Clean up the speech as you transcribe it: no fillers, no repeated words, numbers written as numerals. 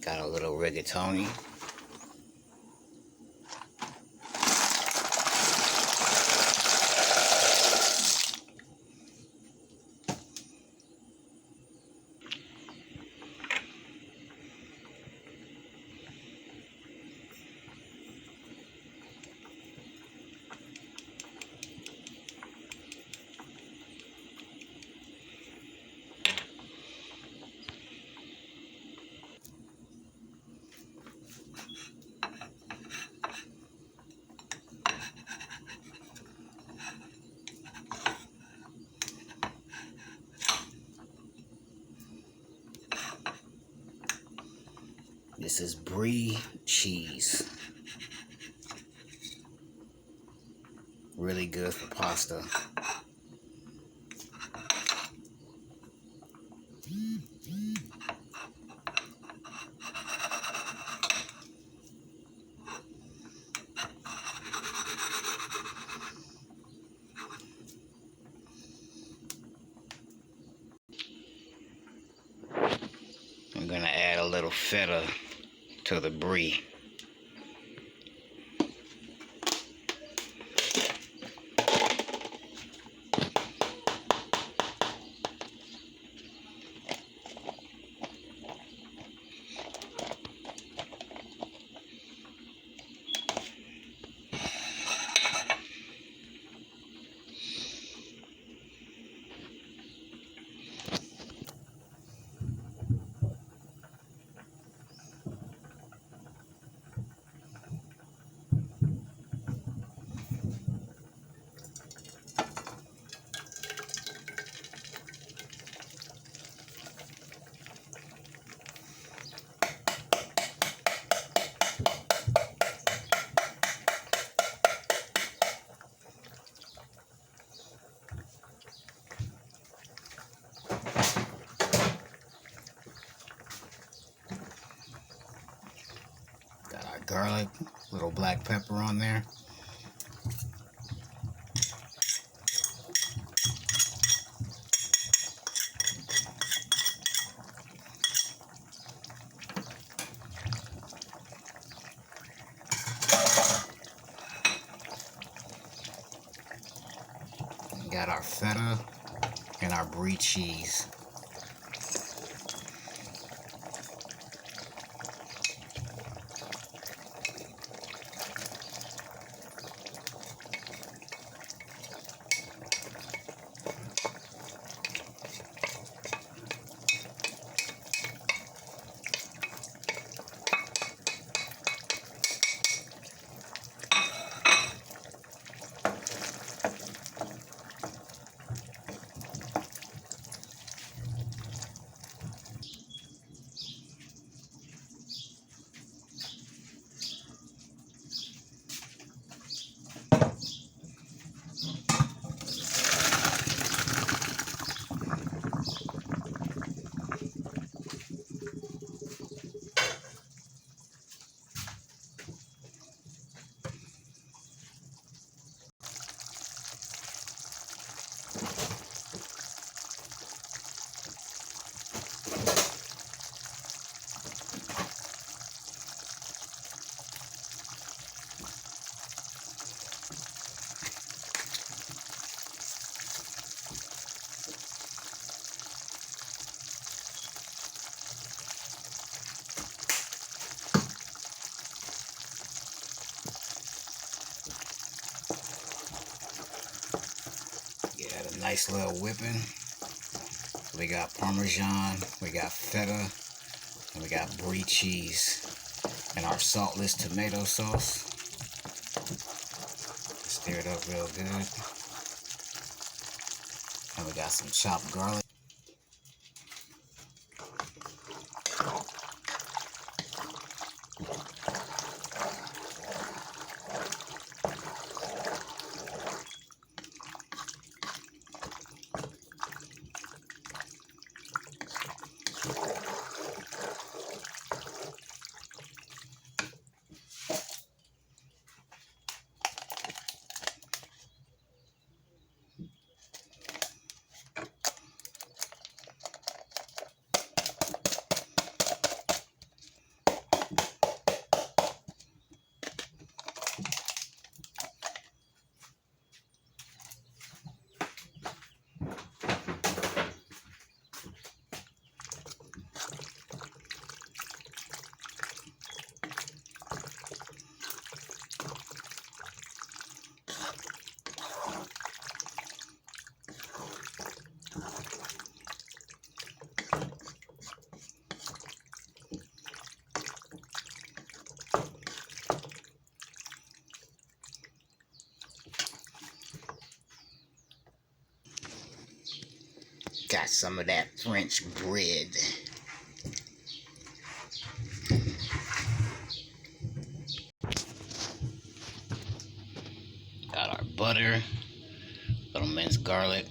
Got a little rigatoni. This is brie cheese. Really good for pasta. I'm gonna add a little feta to the brie. Got our garlic, little black pepper on there. Got our feta and our brie cheese. Got a nice little whipping. We got Parmesan, we got feta, and we got brie cheese. And our saltless tomato sauce. Stir it up real good. And we got some chopped garlic. Got some of that French bread. Got our butter, little minced garlic,